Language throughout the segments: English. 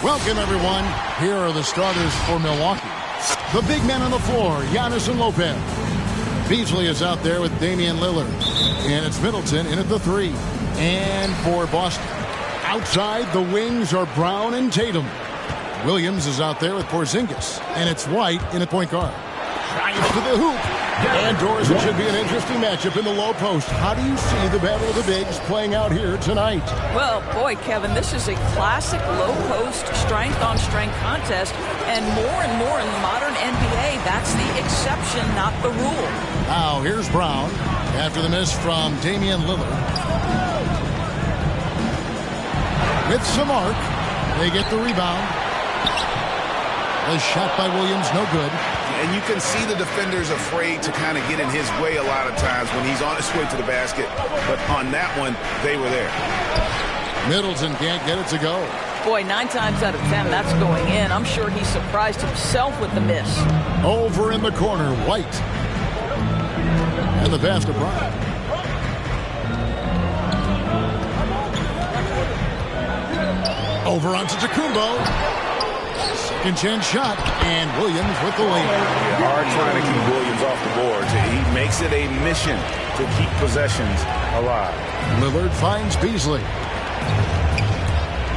Welcome, everyone. Here are the starters for Milwaukee. The big men on the floor, Giannis and Lopez. Beasley is out there with Damian Lillard. And it's Middleton in at the 3. And for Boston, outside the wings are Brown and Tatum. Williams is out there with Porzingis. And it's White in at point guard. Drives to the hoop. And Doris, it should be an interesting matchup in the low post. How do you see the battle of the bigs playing out here tonight? Well, boy, Kevin, this is a classic low post strength-on-strength contest. And more in the modern NBA, that's the exception, not the rule. Now, here's Brown after the miss from Damian Lillard. With some arc, they get the rebound. The shot by Williams, no good. And you can see the defenders afraid to kind of get in his way a lot of times when he's on his way to the basket. But on that one, they were there. Middleton can't get it to go. Boy, 9 times out of 10, that's going in. I'm sure he surprised himself with the miss. Over in the corner, White. And the pass to Brown. Over onto Tacumbo. Second chance shot, and Williams with the lead. Yeah, hard trying to keep Williams off the boards. He makes it a mission to keep possessions alive. Lillard finds Beasley.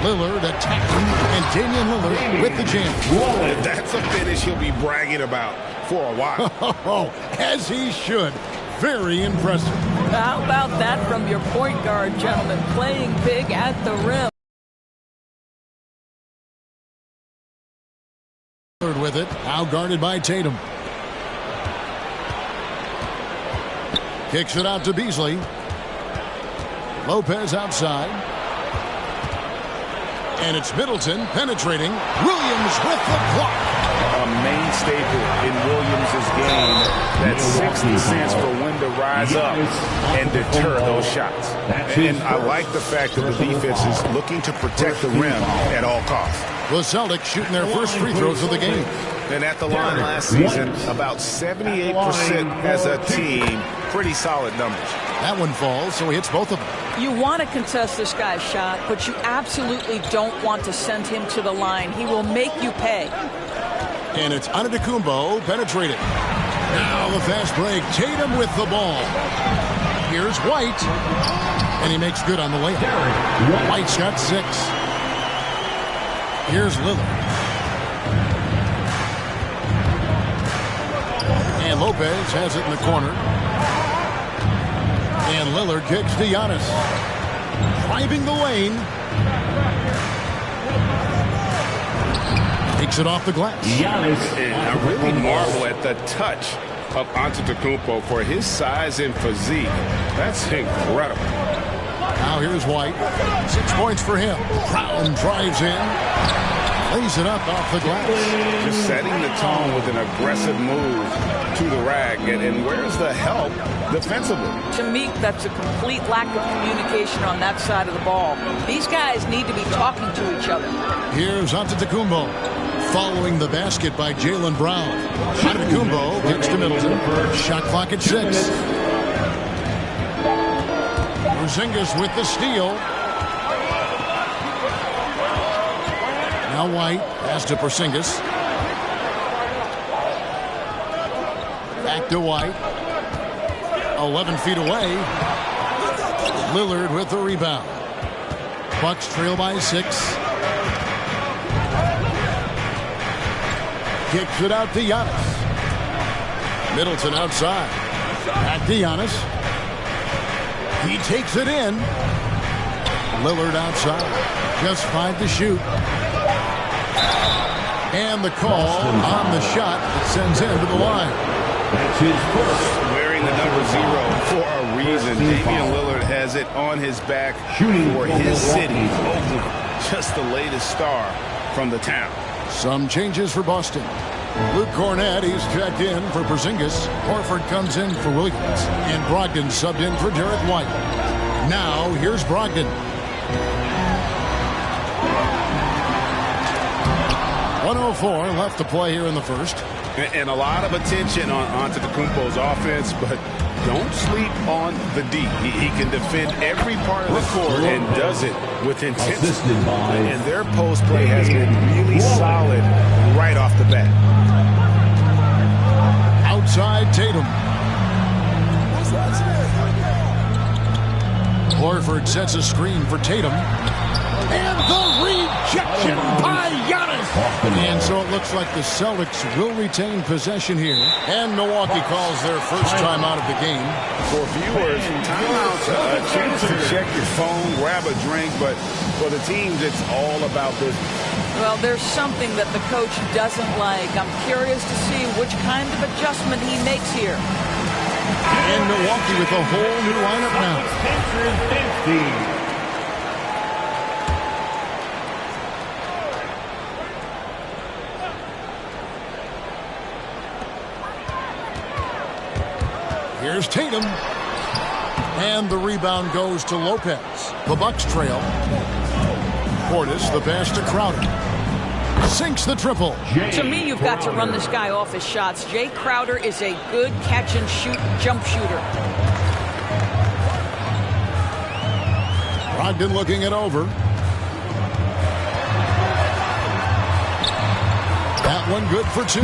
Lillard attacking, and Damian Lillard with the jam. That's a finish he'll be bragging about for a while. As he should. Very impressive. How about that from your point guard, gentlemen, playing big at the rim. With it, now guarded by Tatum. Kicks it out to Beasley. Lopez outside. And it's Middleton penetrating. Williams with the block. A main staple in Williams' game. That 60 cents for when to rise up and deter those shots. And I like the fact that the defense is looking to protect the rim at all costs. The Celtics shooting their first free throws of the game. And at the line last season, about 78% as a team. Pretty solid numbers. That one falls, so he hits both of them. You want to contest this guy's shot, but you absolutely don't want to send him to the line. He will make you pay. And it's Antetokounmpo penetrating. Now the fast break. Tatum with the ball. Here's White. And he makes good on the layup. White's got 6. Here's Lillard. And Lopez has it in the corner. And Lillard kicks to Giannis. Driving the lane. Takes it off the glass. And I really marvel at the touch of Antetokounmpo for his size and physique. That's incredible. Now here's White. 6 points for him. Brown drives in. Lays it up off the glass. Just setting the tone with an aggressive move to the rack. And where's the help defensively? To me, that's a complete lack of communication on that side of the ball. These guys need to be talking to each other. Here's Antetokounmpo. Following the basket by Jaylen Brown. Antetokounmpo gets to Middleton. Shot clock at 6. Porzingis with the steal. Now White pass to Porzingis. Back to White. 11 feet away. Lillard with the rebound. Bucks trail by 6. Kicks it out to Giannis. Middleton outside. Back to Giannis. He takes it in. Lillard outside. Just 5 to shoot. And the call on the shot that sends him to the line. That's his first. Wearing the number 0 for a reason. Damian Lillard has it on his back for his city, Oakland. Just the latest star from the town. Some changes for Boston. Luke Cornett, he's checked in for Porzingis. Horford comes in for Williams. And Brogdon subbed in for Derek White. Now, here's Brogdon. 104 left to play here in the first. And a lot of attention on Antetokounmpo's offense, but Don't sleep on the D. He can defend every part of the court and does it with intensity. And their post play has been really solid right off the bat. Outside Tatum. Horford sets a screen for Tatum. And the rejection by Giannis. And so it looks like the Celtics will retain possession here. And Milwaukee calls their first time out of the game. For viewers, timeout's a chance to check your phone, grab a drink, but for the teams, it's all about business. Well, there's something that the coach doesn't like. I'm curious to see which kind of adjustment he makes here. And Milwaukee with a whole new lineup now. Here's Tatum. And the rebound goes to Lopez. The Bucks trail. Portis, the pass to Crowder. Sinks the triple. To me, you've got to run this guy off his shots. Jay Crowder is a good catch-and-shoot jump shooter. Brogdon looking it over. That one good for two.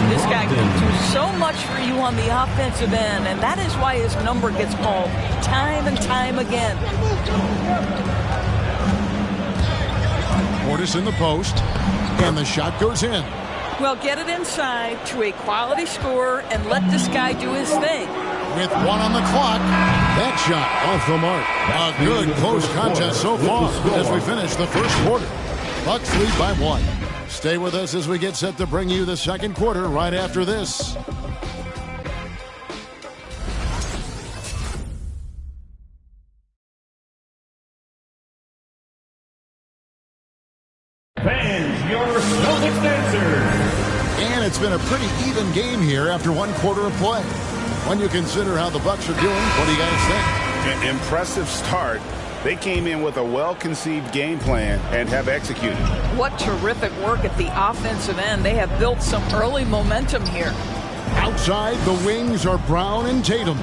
This guy can do so much for you on the offensive end, and that is why his number gets called time and time again. Portis in the post, and the shot goes in. Well, get it inside to a quality scorer and let this guy do his thing. With one on the clock, that shot off the mark. A good close contest so far as we finish the first quarter. Bucks lead by one. Stay with us as we get set to bring you the second quarter right after this. Fans, your Celtics answer. And it's been a pretty even game here after one quarter of play. When you consider how the Bucks are doing, what do you guys think? An impressive start. They came in with a well-conceived game plan and have executed. What terrific work at the offensive end. They have built some early momentum here. Outside, the wings are Brown and Tatum.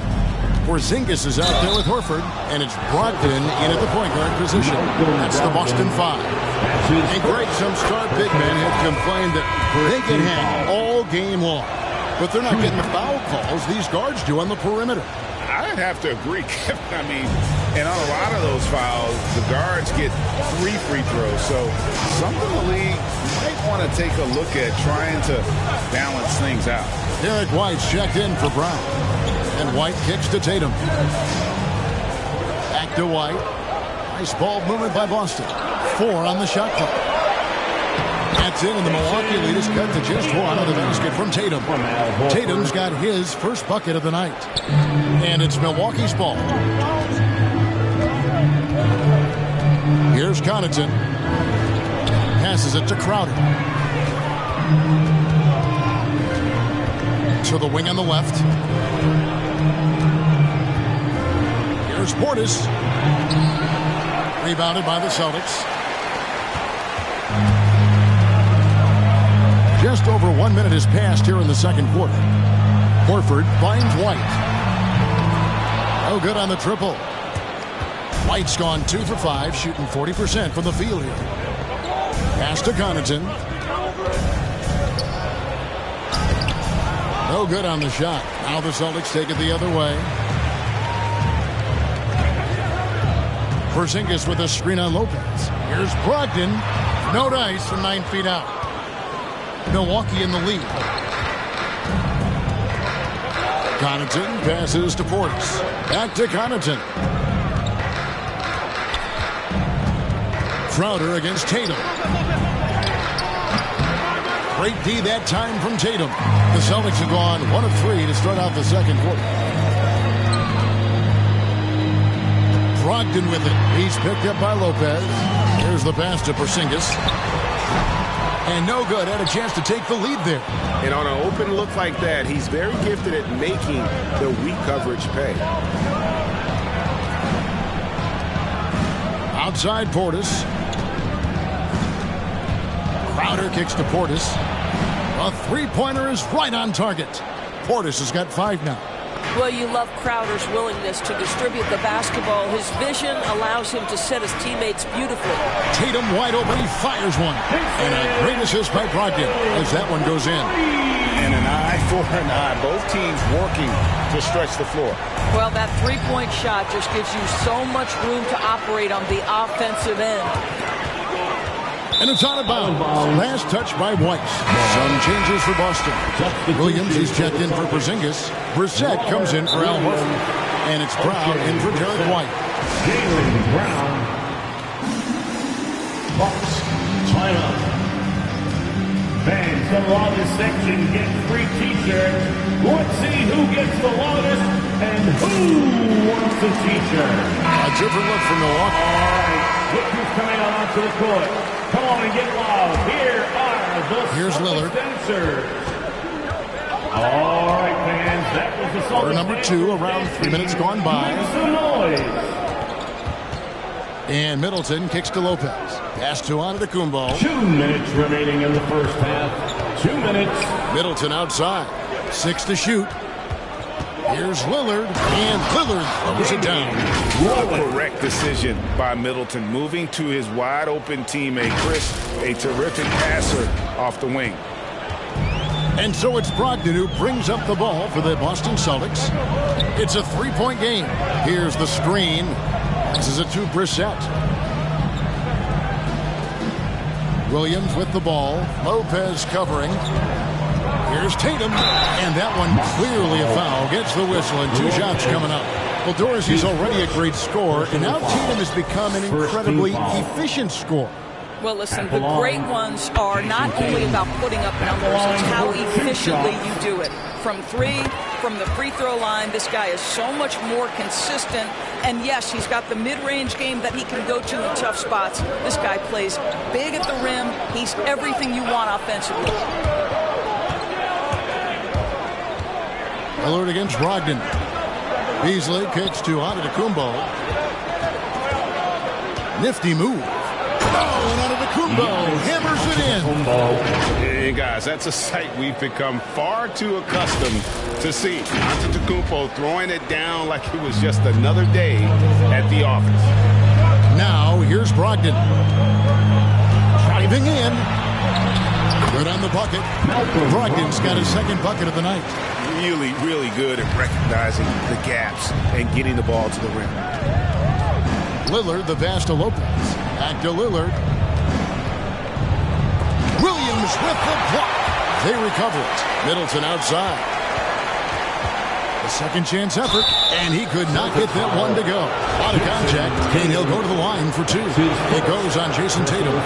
Porzingis is out there with Horford, and it's Brogdon in at the point guard position. That's the Boston Five. And Greg, some star big men have complained that they get hang all game long. But they're not getting the foul calls these guards do on the perimeter. I'd have to agree, Kevin. I mean, and on a lot of those fouls, the guards get 3 free throws. So something the league might want to take a look at trying to balance things out. Derek White's checked in for Brown. And White kicks to Tatum. Back to White. Nice ball movement by Boston. 4 on the shot clock. That's in, and the Milwaukee lead is cut to just 1 on the basket from Tatum. Tatum's got his first bucket of the night. And it's Milwaukee's ball. Here's Connaughton. Passes it to Crowder. To the wing on the left. Here's Portis. Rebounded by the Celtics. Just over 1 minute has passed here in the second quarter. Horford finds White. No good on the triple. White's gone 2 for 5, shooting 40% from the field here. Pass to Connaughton. No good on the shot. Now the Celtics take it the other way. Porzingis with a screen on Lopez. Here's Brogdon. No dice from 9 feet out. Milwaukee in the lead. Connaughton passes to Portis. Back to Connaughton. Crowder against Tatum. Great D that time from Tatum. The Celtics have gone 1 of 3 to start out the second quarter. Brogdon with it. He's picked up by Lopez. Here's the pass to Porzingis. And no good. Had a chance to take the lead there. And on an open look like that, he's very gifted at making the weak coverage pay. Outside Portis. Crowder kicks to Portis. A three-pointer is right on target. Portis has got 5 now. Well, you love Crowder's willingness to distribute the basketball. His vision allows him to set his teammates beautifully. Tatum wide open. He fires one. And a great assist by Brogdon as that one goes in. And an eye for an eye. Both teams working to stretch the floor. Well, that three-point shot just gives you so much room to operate on the offensive end. And it's out of bounds. Last touch by White. Some changes for Boston. Williams is checked in for Porzingis. Brissett comes in for Al Horford. And it's Brown in for Derek White. Jaylen Brown. Bucks timeout. Fans, the loudest section get free t-shirts. Let's see who gets the loudest and who wants a t-shirt. A different look from Milwaukee. All right, look who's coming out onto the court. Come on and get loud. Here are the Here's Lillard. Dancers. All right, fans, that was the Quarter number 2, around 3 minutes gone by. Make some noise. And Middleton kicks to Lopez. Pass to Antetokounmpo. 2 minutes remaining in the first half. 2 minutes. Middleton outside. 6 to shoot. Here's Lillard, and Lillard throws it down. A correct decision by Middleton, moving to his wide-open teammate, Chris, a terrific passer off the wing. And so it's Brogdon who brings up the ball for the Boston Celtics. It's a three-point game. Here's the screen. This is a to Brissett. Williams with the ball. Lopez covering. Here's Tatum, and that one clearly a foul. Gets the whistle, and 2 shots coming up. Well, Dorsey's already a great scorer, and now Tatum has become an incredibly efficient scorer. Well, listen, the great ones are not only about putting up numbers, it's how efficiently you do it. From 3, from the free throw line, this guy is so much more consistent. And yes, he's got the mid-range game that he can go to in tough spots. This guy plays big at the rim. He's everything you want offensively. Lillard against Brogdon. Beasley kicks to Antetokounmpo. Nifty move. Oh, and Antetokounmpo hammers it in. Hey, guys, that's a sight we've become far too accustomed to see. Antetokounmpo throwing it down like it was just another day at the office. Now, here's Brogdon. Driving in. Good on the bucket. Brogdon's got his second bucket of the night. Really, really good at recognizing the gaps and getting the ball to the rim. Lillard, the pass to Lopez. Back to Lillard. Williams with the block. They recover it. Middleton outside. A second chance effort, and he could not get that one to go. Out of contact, and he'll go to the line for 2. It goes on Jason Tatum.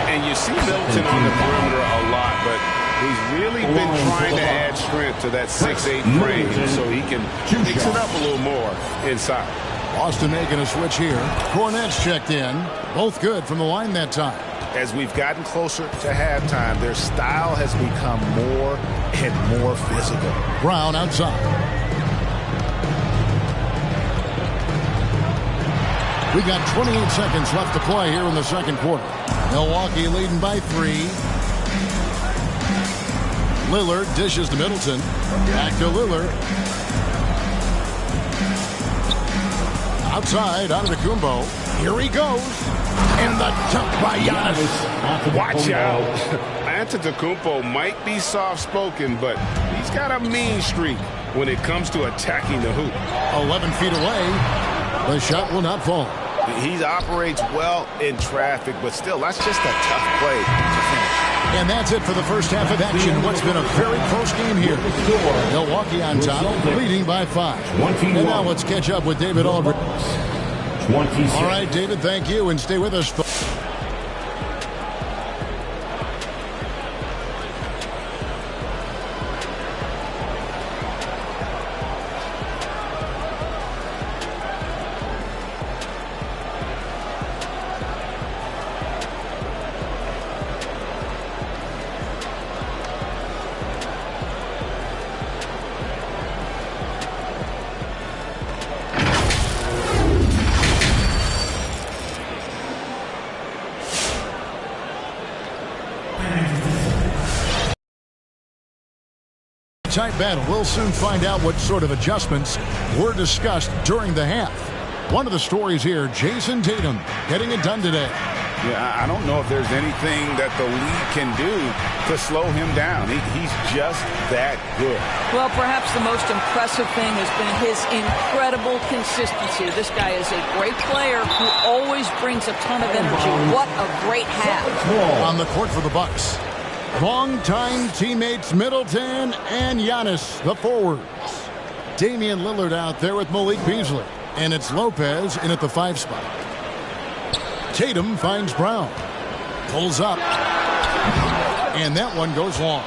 And you see Middleton on the perimeter a lot, but he's really been trying to add strength to that 6'8" frame so he can mix it up a little more inside. Boston making a switch here. Cornette's checked in. Both good from the line that time. As we've gotten closer to halftime, their style has become more and more physical. Brown outside. We got 28 seconds left to play here in the second quarter. Milwaukee leading by 3. Lillard dishes to Middleton. Back to Lillard. Outside, Antetokounmpo. Here he goes. And the dunk by Giannis. Watch out. Antetokounmpo might be soft-spoken, but he's got a mean streak when it comes to attacking the hoop. 11 feet away. The shot will not fall. He operates well in traffic, but still, that's just a tough play to finish. And that's it for the first half of action. What's been a very close game here. Milwaukee on top, leading by 5. And now let's catch up with David Aldridge. All right, David, thank you, and stay with us. tight battle. We'll soon find out what sort of adjustments were discussed during the half. One of the stories here, Jason Tatum getting it done today. Yeah, I don't know if there's anything that the league can do to slow him down. He's just that good. Well, perhaps the most impressive thing has been his incredible consistency. This guy is a great player who always brings a ton of energy. What a great half. On the court for the Bucks, longtime teammates Middleton and Giannis, the forwards. Damian Lillard out there with Malik Beasley. And it's Lopez in at the 5 spot. Tatum finds Brown. Pulls up. And that one goes long.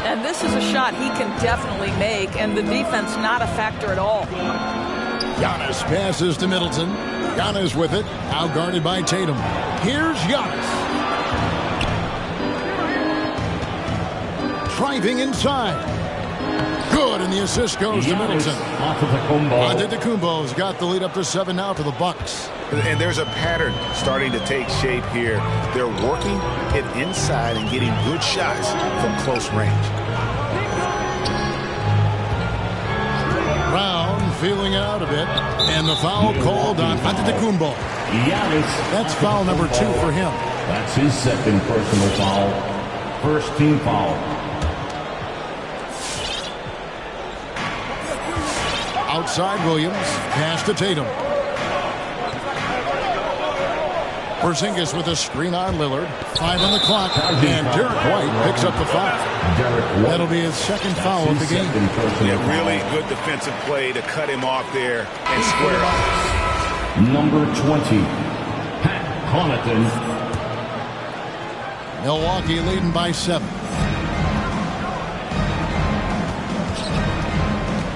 And this is a shot he can definitely make, and the defense not a factor at all. Giannis passes to Middleton. Giannis with it. Now guarded by Tatum. Here's Giannis. Driving inside. Good, and the assist goes to Middleton. Antetokounmpo's got the lead up to 7 now for the Bucks. And there's a pattern starting to take shape here. They're working it inside and getting good shots from close range. Brown feeling out a bit, and the foul called on Antetokounmpo. That's foul number 2 for him. That's his second personal foul. First team foul. Outside Williams, pass to Tatum. Porzingis with a screen on Lillard. 5 on the clock, and Derek White picks up the foul. That'll be his second foul of the game. A really good defensive play to cut him off there and square up. Number 20, Pat Connaughton. Milwaukee leading by 7.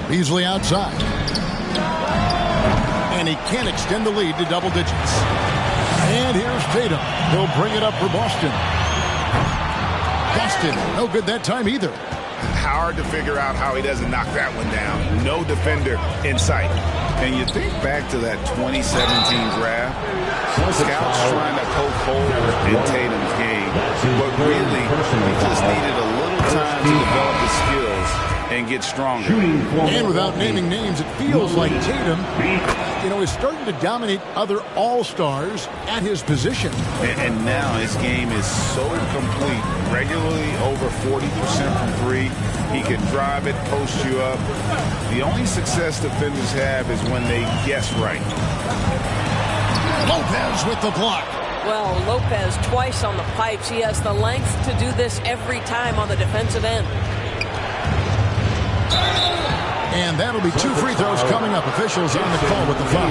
Beasley outside. And he can't extend the lead to double digits. And here's Tatum. He'll bring it up for Boston. Boston, no good that time either. Hard to figure out how he doesn't knock that one down. No defender in sight. And you think back to that 2017 draft, scouts trying to poke holes in Tatum's game. But really, he just needed a little time to develop his skills and get stronger. And without naming names, it feels like Tatum, is starting to dominate other all-stars at his position. And now his game is so complete. Regularly over 40% from 3. He can drive it, post you up. The only success defenders have is when they guess right. Lopez with the block. Well, Lopez twice on the pipes. He has the length to do this every time on the defensive end. And that'll be 2 free throws coming up. Officials on the call with the foul.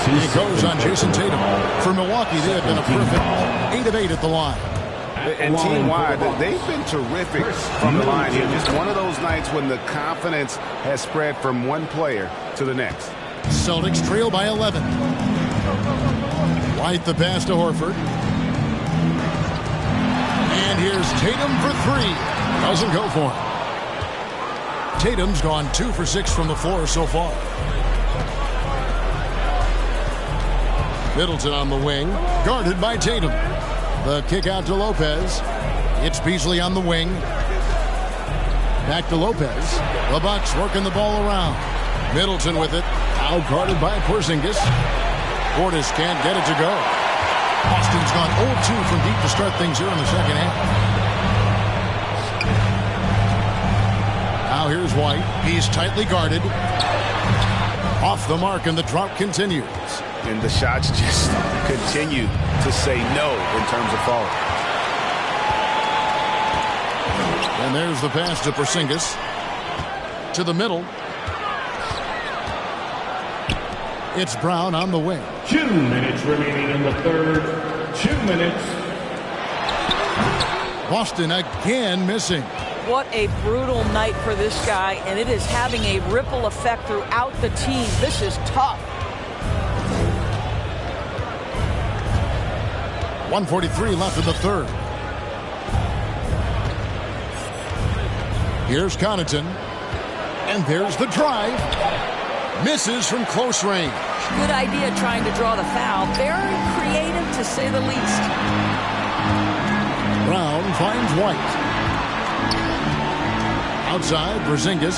It goes on Jason Tatum. For Milwaukee, they have been a perfect 8 of 8 at the line. And team-wide, they've been terrific from the line here. Just one of those nights when the confidence has spread from one player to the next. Celtics trail by 11. White the pass to Horford. And here's Tatum for 3. Doesn't go for him. Tatum's gone 2 for 6 from the floor so far. Middleton on the wing, guarded by Tatum. The kick out to Lopez. It's Beasley on the wing. Back to Lopez. The Bucks working the ball around. Middleton with it. Now guarded by Porzingis. Portis can't get it to go. Boston's gone 0-2 from deep to start things here in the second half. Now here's White. He's tightly guarded. Off the mark, and the drought continues. And the shots just continue to say no in terms of falling. And there's the pass to Porzingis. To the middle. It's Brown on the wing. 2 minutes remaining in the third. 2 minutes. Boston again missing. What a brutal night for this guy, and it is having a ripple effect throughout the team. This is tough. 1:43 left in the third. Here's Connaughton. And there's the drive. Misses from close range. Good idea trying to draw the foul. Very creative, to say the least. Brown finds White. Outside, Porzingis.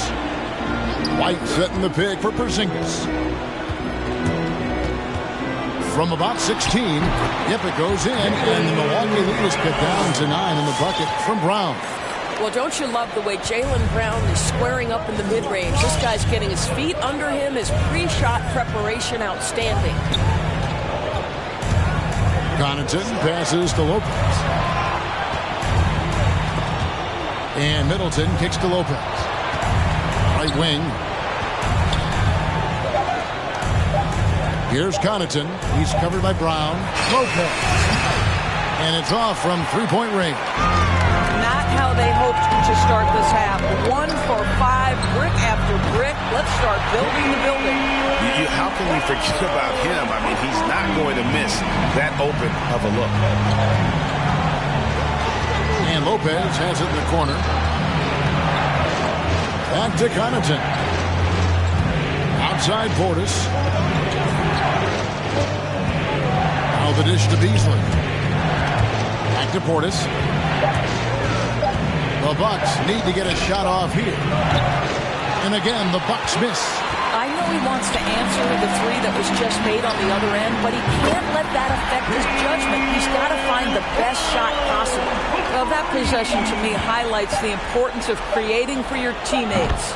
White setting the pick for Porzingis. From about 16, yep, it goes in, and the Milwaukee lead is cut down to 9 in the bucket from Brown. Well, don't you love the way Jaylen Brown is squaring up in the mid-range? This guy's getting his feet under him, his pre-shot preparation outstanding. Connaughton passes to Lopez. And Middleton kicks to Lopez. Right wing. Here's Connaughton. He's covered by Brown. Lopez. And it's off from three-point range. Not how they hoped to start this half. 1 for 5, brick after brick. Let's start building the building. How can we forget about him? I mean, he's not going to miss that open of a look. And Lopez has it in the corner. Back to Connaughton. Outside Portis. Now the dish to Beasley. Back to Portis. The Bucks need to get a shot off here. And again, the Bucks miss. I know he wants to answer the three that was just made on the other end, but he can't let that affect his judgment. He's got to find the best shot possible. Well, that possession to me highlights the importance of creating for your teammates.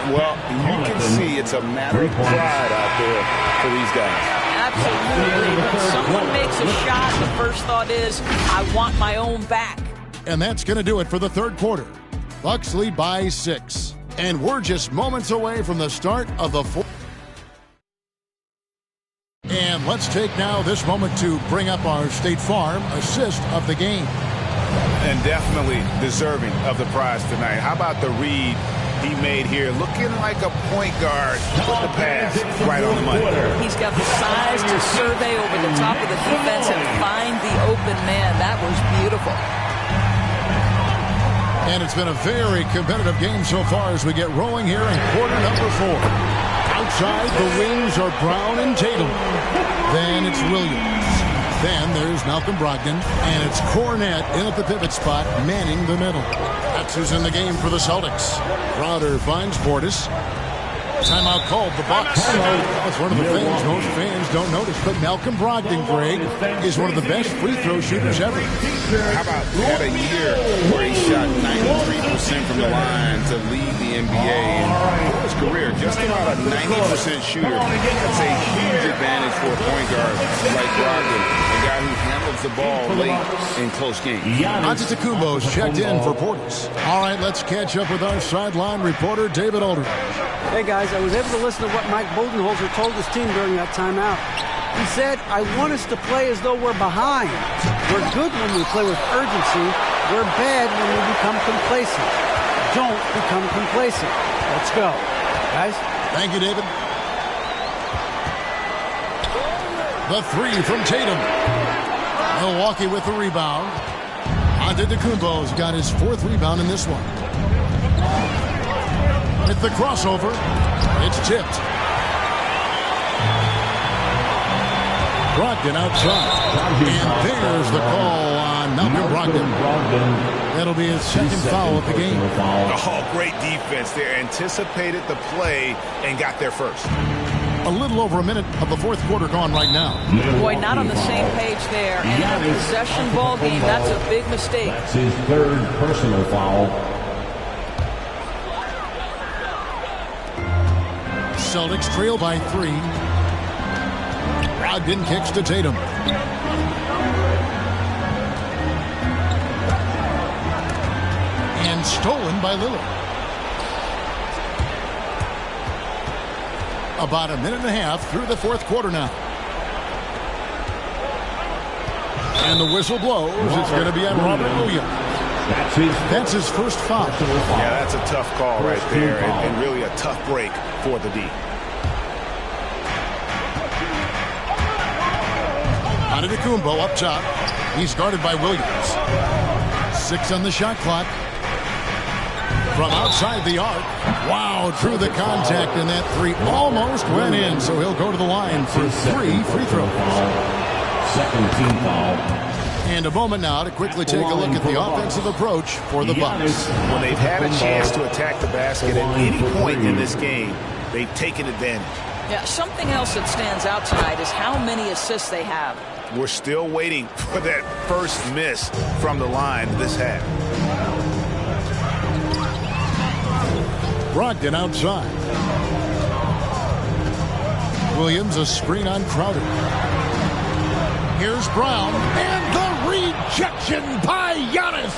Well, you can see it's a matter of pride out there for these guys. Absolutely. When someone makes a shot, the first thought is, I want my own back. And that's going to do it for the third quarter. Bucks lead by 6. And we're just moments away from the start of the fourth. And let's take now this moment to bring up our State Farm assist of the game. And definitely deserving of the prize tonight. How about the read he made here? Looking like a point guard with the pass right on the money. He's got the size to survey over the top of the defense and find the open man. That was beautiful. And it's been a very competitive game so far as we get rolling here in quarter number 4. Outside, the wings are Brown and Tatum. Then it's Williams. Then there's Malcolm Brogdon. And it's Cornette in at the pivot spot, manning the middle. That's who's in the game for the Celtics. Crowder finds Portis. Timeout called. The Bucks. That's one of the things most fans don't notice. But Malcolm Brogdon, Greg, is one of the best free throw shooters ever. How about he had a year where he shot 93% from the line to lead the NBA and for his career, just about a 90% shooter. That's a huge advantage for a point guard like Brogdon, a guy who handles the ball late in close games. Antetokounmpo's checked in for Portis. All right, let's catch up with our sideline reporter, David Aldridge. Hey, guys, I was able to listen to what Mike Budenholzer told his team during that timeout. He said, I want us to play as though we're behind. We're good when we play with urgency. We're bad when we become complacent. Don't become complacent. Let's go. Guys? Thank you, David. The three from Tatum. Milwaukee with the rebound. Antetokounmpo's got his 4th rebound in this one. With the crossover, it's tipped. Brogdon outside. And there's the call on Malcolm Brogdon. That'll be his 2nd foul of the game. Oh, great defense there. Anticipated the play and got there first. A little over a minute of the 4th quarter gone right now. Boy, not on the same page there. And in a possession ball game, that's a big mistake. That's his 3rd personal foul. Celtics trail by 3. Brogdon kicks to Tatum. And stolen by Lillard. About a minute and a half through the 4th quarter now. And the whistle blows. It's going to be on Robert Williams. That's his 1st foul. Yeah, that's a tough call right there, and really a tough break for the D. Antetokounmpo up top. He's guarded by Williams. 6 on the shot clock. From outside the arc. Wow, drew the contact, and that 3 almost went in, so he'll go to the line for 3 free throws. 2nd team foul. And a moment now to quickly take a look at the offensive approach for the Bucks. When they've had a chance to attack the basket at any point in this game, they've taken advantage. Yeah, something else that stands out tonight is how many assists they have. We're still waiting for that first miss from the line this half. Brogdon outside. Williams a screen on Crowder. Here's Brown, and the rejection by Giannis.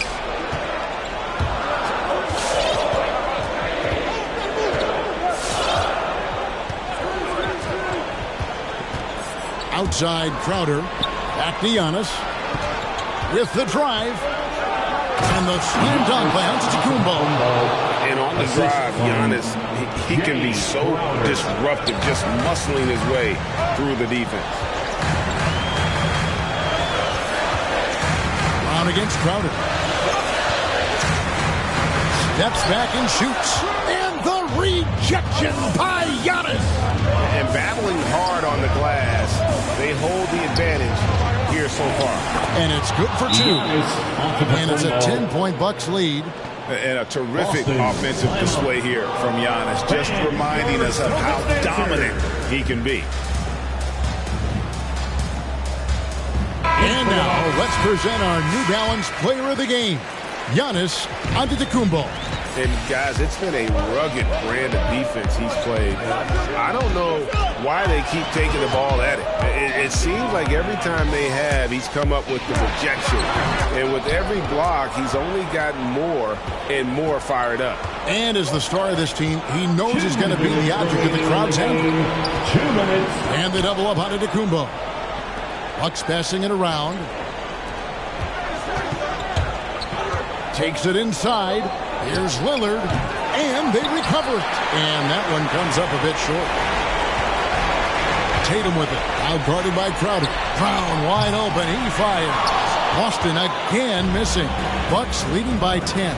Outside Crowder, back to Giannis with the drive, and the slam dunk by Antetokounmpo. And on the drive, Giannis, he can be so disruptive, just muscling his way through the defense. Brown against Crowder. Steps back and shoots. And the rejection by Giannis. And battling hard on the glass, they hold the advantage here so far. And it's good for two. And it's a 10-point Bucks lead. And a terrific offensive display here from Giannis, just reminding us of how dominant he can be. And now, let's present our New Balance player of the game, Giannis Antetokounmpo. And guys, it's been a rugged brand of defense he's played. I don't know why they keep taking the ball at it. It seems like every time they have, he's come up with the rejection. And with every block, he's only gotten more and more fired up. And as the star of this team, he knows he's going to be the object of the crowd's hand. 2 minutes. And they double up on Antetokounmpo. Bucks passing it around. Takes it inside. Here's Lillard. And they recover it. And that one comes up a bit short. Tatum with it. Out guarded by Crowder. Brown wide open. He fires. Boston again missing. Bucks leading by 10.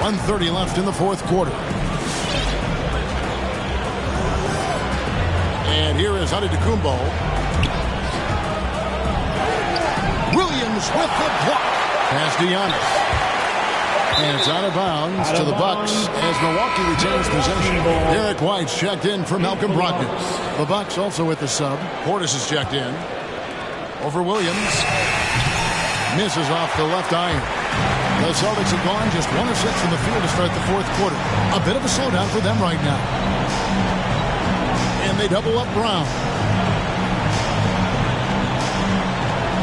.130 left in the fourth quarter. And here is Antetokounmpo. Williams with the block. Pass to Giannis. And it's out of bounds to the Bucks as Milwaukee retains possession. Derek White's checked in for Malcolm Brogdon. The Bucks also with the sub. Portis is checked in. Over Williams. Misses off the left iron. The Celtics have gone just 1 of 6 from the field to start the fourth quarter. A bit of a slowdown for them right now. And they double up Brown.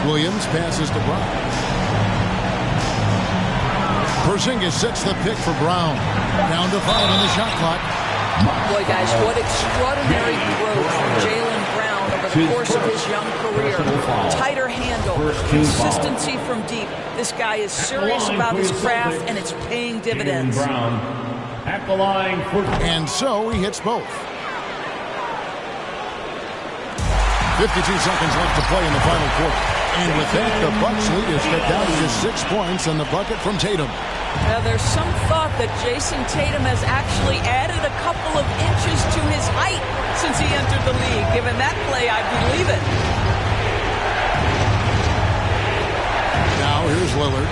Williams passes to Brown. Porzingis sets the pick for Brown. Down to 5 on the shot clock. Boy, guys, what extraordinary growth from Jaylen Brown over the course of his young career. Tighter handle, consistency from deep. This guy is serious about his craft, and it's paying dividends. Brown at the line. And so he hits both. 52 seconds left to play in the final quarter. And with that, the Bucks lead is cut down to just 6 points and the bucket from Tatum. Now, there's some thought that Jason Tatum has actually added a couple of inches to his height since he entered the league. Given that play, I believe it. Now here's Lillard.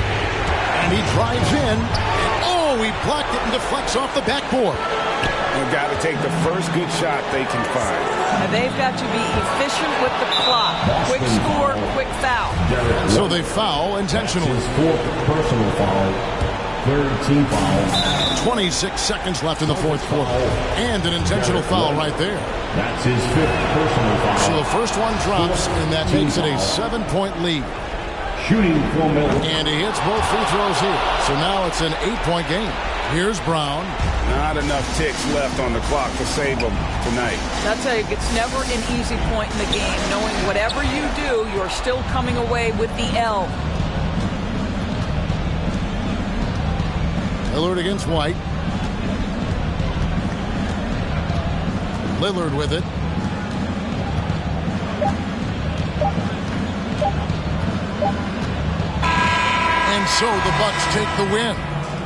And he drives in. And oh, he blocked it and deflects off the backboard. They've got to take the first good shot they can find. And they've got to be efficient with the clock. Quick score, quick foul. So they foul intentionally. His 4th personal foul. 3rd team foul. 26 seconds left in the fourth quarter. And an intentional foul right there. That's his 5th personal foul. So the first one drops, and that makes it a 7-point lead. Shooting for Milwaukee. And he hits both free throws here. So now it's an 8-point game. Here's Brown. Not enough ticks left on the clock to save them tonight. I'll tell you, it's never an easy point in the game, knowing whatever you do, you're still coming away with the L. Lillard against White. Lillard with it. And so the Bucks take the win.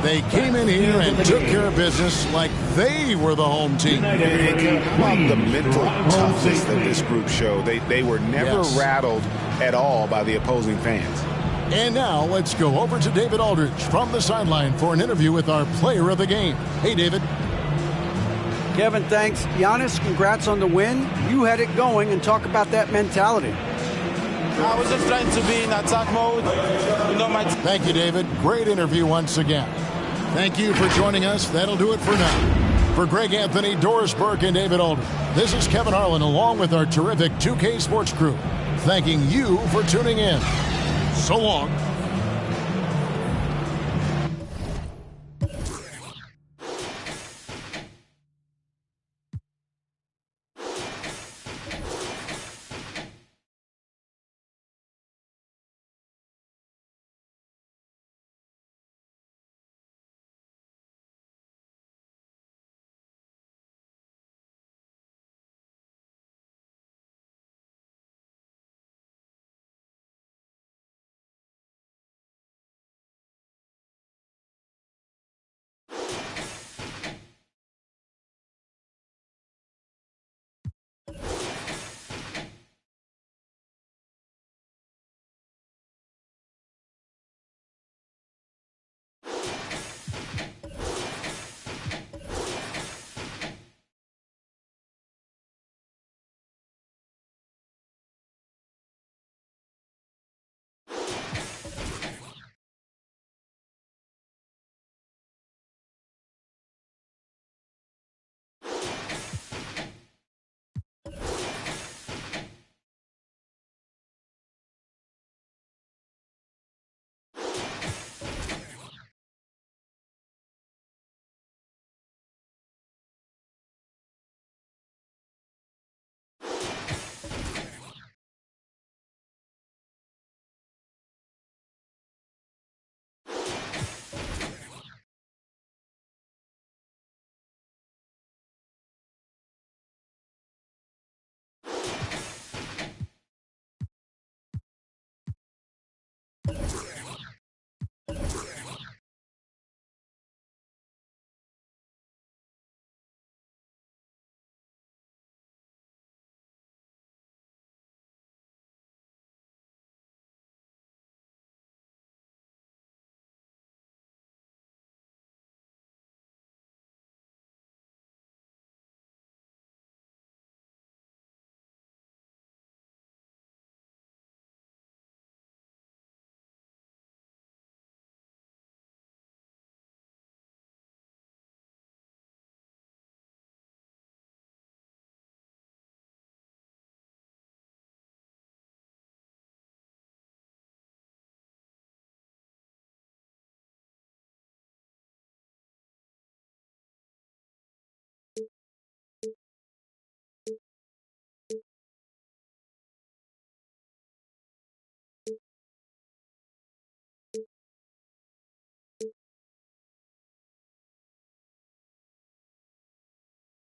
They came in here and took care of business like they were the home team. And how about the mental toughness that this group showed? They were never rattled at all by the opposing fans. And now let's go over to David Aldridge from the sideline for an interview with our player of the game. Hey, David. Kevin, thanks. Giannis, congrats on the win. You had it going, and talk about that mentality. I was just trying to be in attack mode. Thank you, David. Great interview once again. Thank you for joining us. That'll do it for now. For Greg Anthony, Doris Burke, and David Aldridge, this is Kevin Harlan along with our terrific 2K Sports crew, thanking you for tuning in. So long.